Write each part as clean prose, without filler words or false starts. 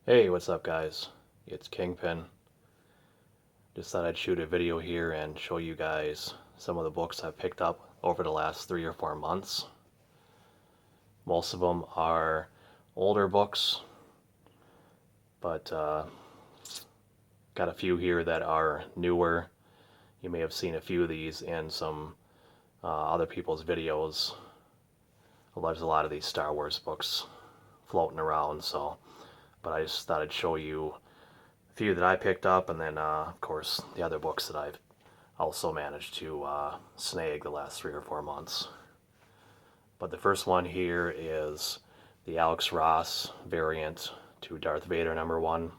Hey, what's up, guys? It's Kingpin. Just thought I'd shoot a video here and show you guys some of the books I've picked up over the last 3 or 4 months. Most of them are older books, but got a few here that are newer. You may have seen a few of these in some other people's videos. There's a lot of these Star Wars books floating around, but I just thought I'd show you few that I picked up, and then of course the other books that I've also managed to snag the last 3 or 4 months. But the first one here is the Alex Ross variant to Darth Vader #1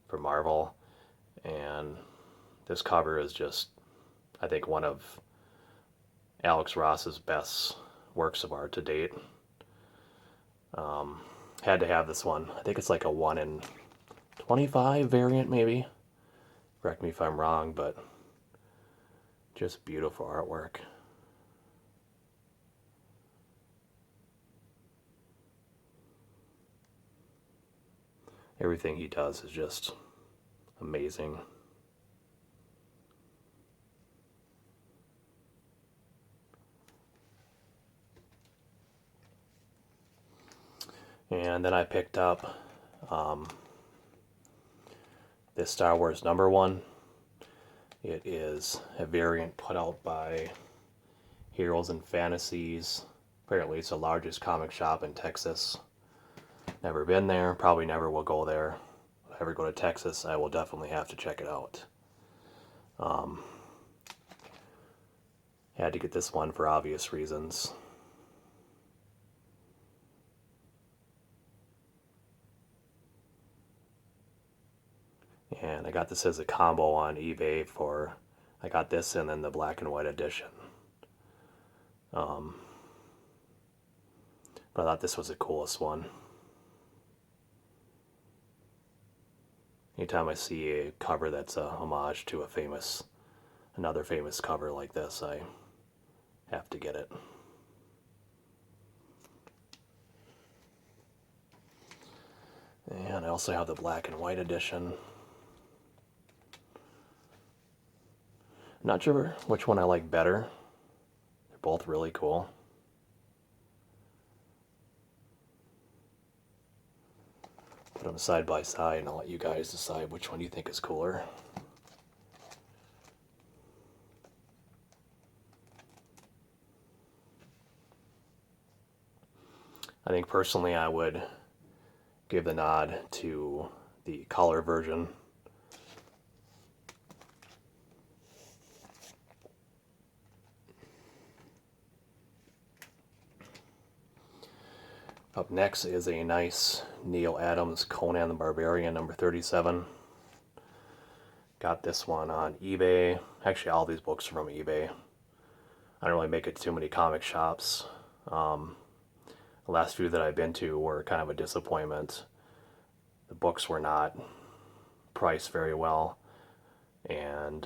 for Marvel, and this cover is just, I think, one of Alex Ross's best works of art to date. Had to have this one. I think it's like a 1 in 25 variant, maybe. Correct me if I'm wrong, but just beautiful artwork. Everything he does is just amazing. And then I picked up this Star Wars #1. It is a variant put out by Heroes and Fantasies. Apparently it's the largest comic shop in Texas. Never been there, probably never will go there. If I ever go to Texas, I will definitely have to check it out. Had to get this one for obvious reasons. And I got this as a combo on eBay for, I got this and then the black and white edition. But I thought this was the coolest one. Anytime I see a cover that's a homage to another famous cover like this, I have to get it. And I also have the black and white edition. Not sure which one I like better. They're both really cool. Put them side by side and I'll let you guys decide which one you think is cooler. I think personally I would give the nod to the color version. Up next is a nice Neil Adams Conan the Barbarian #37. Got this one on eBay. Actually, all these books are from eBay. I don't really make it to too many comic shops. The last few that I've been to were kind of a disappointment. The books were not priced very well, and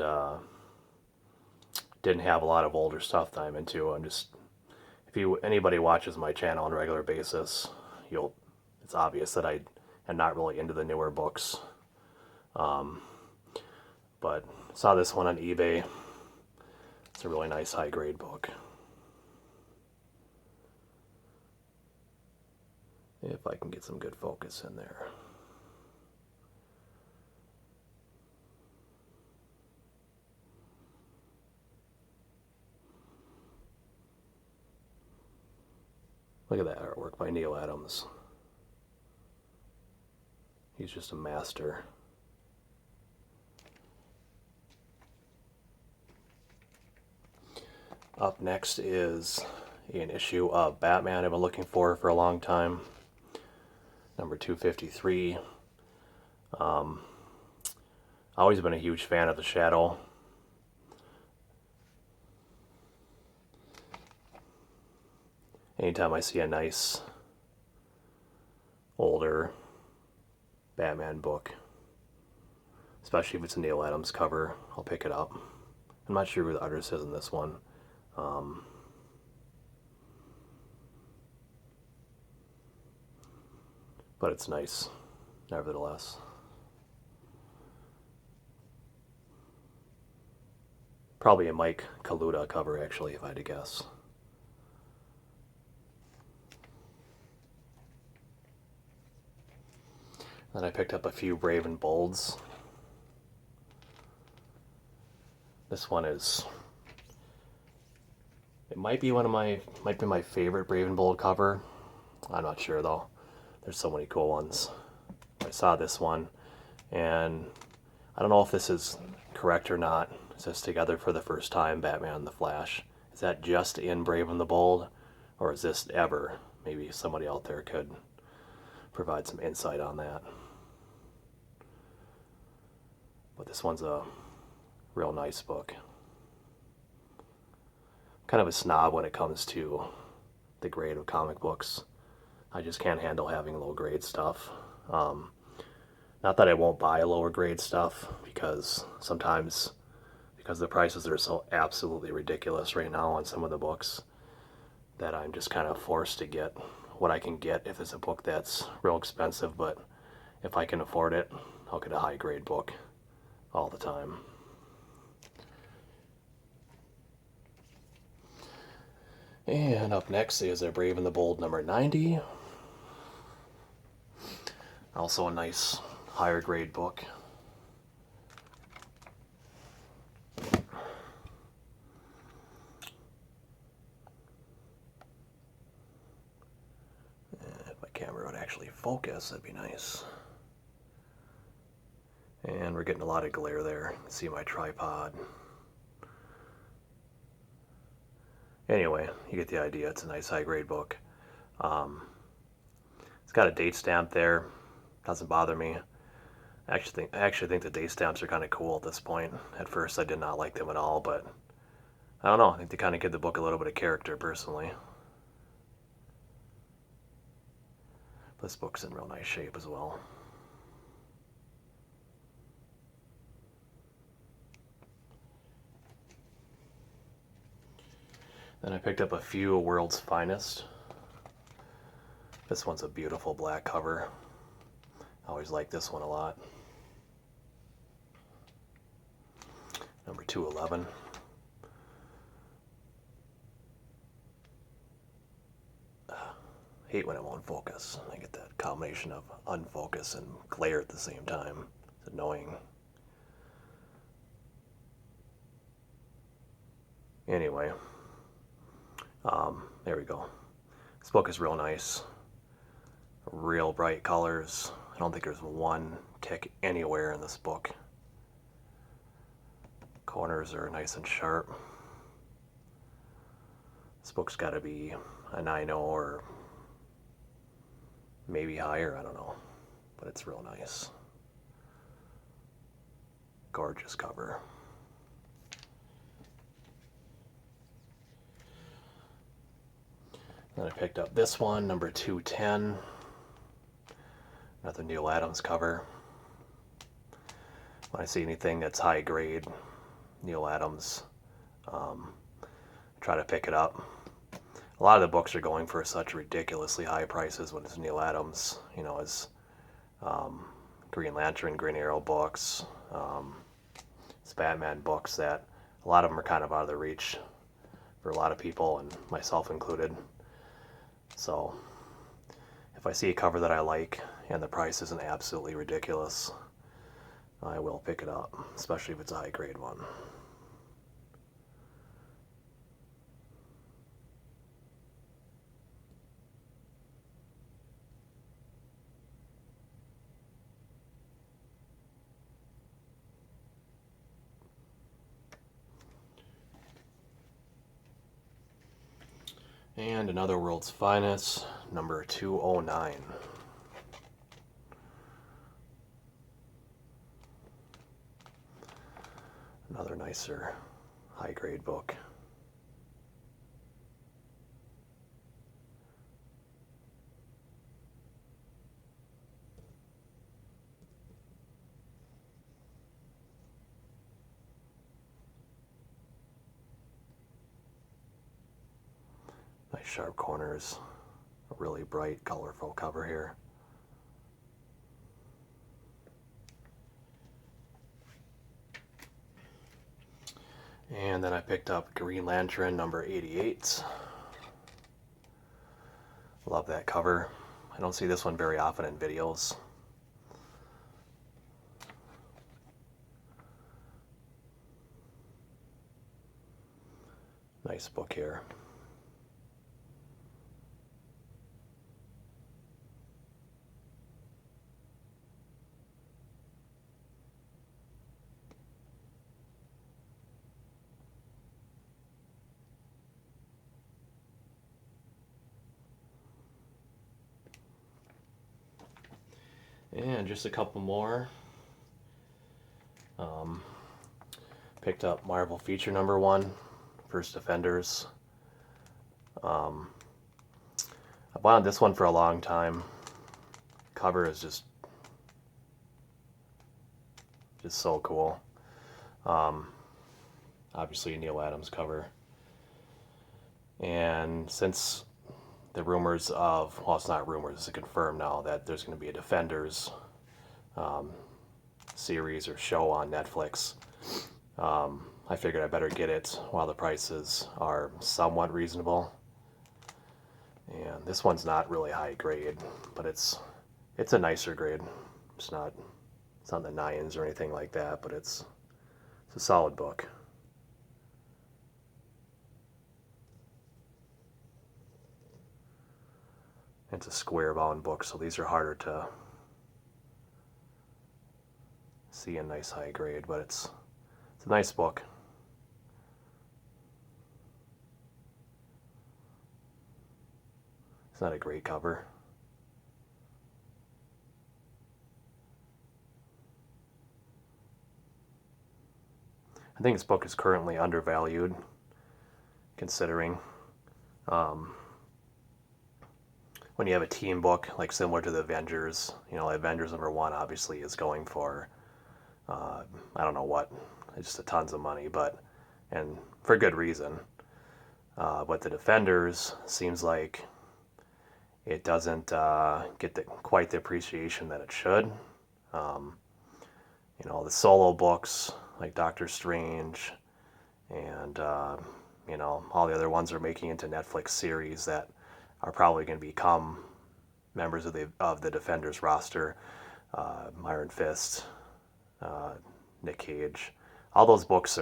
didn't have a lot of older stuff that I'm into. If anybody watches my channel on a regular basis, it's obvious that I am not really into the newer books. But saw this one on eBay. It's a really nice high grade book. If I can get some good focus in there. Look at that artwork by Neil Adams. He's just a master. Up next is an issue of Batman I've been looking for a long time. #253. Always been a huge fan of the Shadow. Anytime I see a nice older Batman book, especially if it's a Neil Adams cover, I'll pick it up. I'm not sure who the artist is in this one. But it's nice. nevertheless. Probably a Mike Kaluta cover, actually, if I had to guess. Then I picked up a few Brave and Bolds. This one is, it might be my favorite Brave and Bold cover. I'm not sure though. There's so many cool ones. I saw this one, and I don't know if this is correct or not. It says together for the first time, Batman and the Flash. Is that just in Brave and the Bold, or is this ever? Maybe somebody out there could provide some insight on that. But this one's a real nice book. Kind of a snob when it comes to the grade of comic books. I just can't handle having low grade stuff. Not that I won't buy lower grade stuff, because sometimes, because the prices are so absolutely ridiculous right now on some of the books, that I'm just kind of forced to get what I can get if it's a book that's real expensive. But if I can afford it, I'll get a high grade book all the time. And up next is a Brave and the Bold number 90. Also a nice higher grade book. If my camera would actually focus, that'd be nice. And we're getting a lot of glare there. You can see my tripod. Anyway, you get the idea. It's a nice high grade book. It's got a date stamp there. Doesn't bother me. I actually think the date stamps are kind of cool at this point. At first I did not like them at all, but I don't know. I think they kind of give the book a little bit of character, personally. This book's in real nice shape as well. Then I picked up a few World's Finest. This one's a beautiful black cover. I always like this one a lot. Number 211. Hate when it won't focus. I get that combination of unfocus and glare at the same time. It's annoying. Anyway, there we go. This book is real nice. Real bright colors. I don't think there's one tick anywhere in this book. Corners are nice and sharp. This book's got to be a 9.0 or maybe higher, I don't know. But it's real nice. Gorgeous cover. Then I picked up this one, number 210. Another Neil Adams cover. When I see anything that's high grade, Neil Adams, try to pick it up. A lot of the books are going for such ridiculously high prices when it's Neil Adams, you know, his Green Lantern, Green Arrow books, his Batman books, that a lot of them are kind of out of the reach for a lot of people, and myself included. So if I see a cover that I like and the price isn't absolutely ridiculous, I will pick it up, especially if it's a high grade one. And another World's Finest, number 209. Another nicer high grade book. Nice sharp corners. A really bright, colorful cover here. And then I picked up Green Lantern number 88. Love that cover. I don't see this one very often in videos. Nice book here. And just a couple more. Picked up Marvel Feature number 1, First Defenders. I wanted this one for a long time. Cover is just so cool. Obviously a Neil Adams cover. And since the rumors of, well, it's not rumors, it's confirmed now that there's going to be a Defenders series or show on Netflix. I figured I better get it while the prices are somewhat reasonable. And this one's not really high grade, but it's a nicer grade. It's not the nines or anything like that, but it's a solid book. It's a square bound book, so these are harder to see in nice high grade, but it's a nice book. It's not a great cover. I think this book is currently undervalued, considering when you have a team book, like similar to the Avengers, Avengers number 1 obviously is going for, I don't know what, it's just tons of money, and for good reason. But the Defenders seems like it doesn't get quite the appreciation that it should. The solo books like Doctor Strange and all the other ones are making into Netflix series that are probably going to become members of the Defenders roster. Iron Fist, Nick Cage, all those books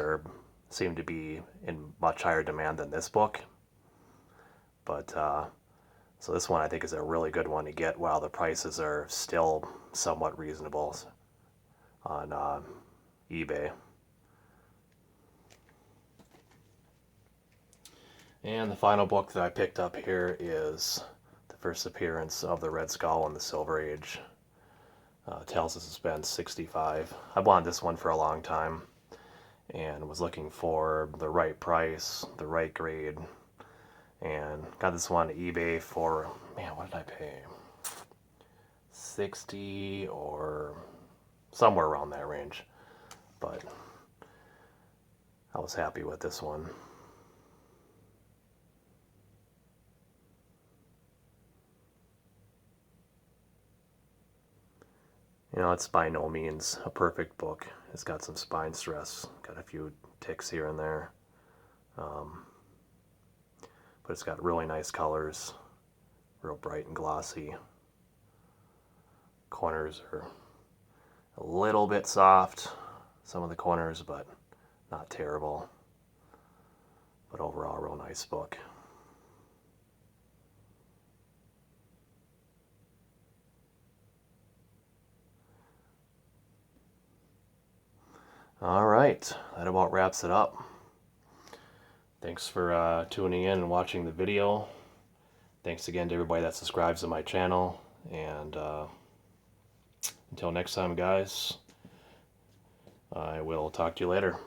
seem to be in much higher demand than this book. But so this one I think is a really good one to get while the prices are still somewhat reasonable on eBay. And the final book that I picked up here is the first appearance of the Red Skull in the Silver Age. Tales of Suspense 65. I wanted this one for a long time and was looking for the right price, the right grade, and got this one on eBay for, man, what did I pay? 60 or somewhere around that range. But I was happy with this one. It's by no means a perfect book. It's got some spine stress, got a few ticks here and there. But it's got really nice colors, real bright and glossy. Corners are a little bit soft, some of the corners, but not terrible. But overall, real nice book. All right, that about wraps it up. Thanks for tuning in and watching the video. Thanks again to everybody that subscribes to my channel. And until next time, guys, I will talk to you later.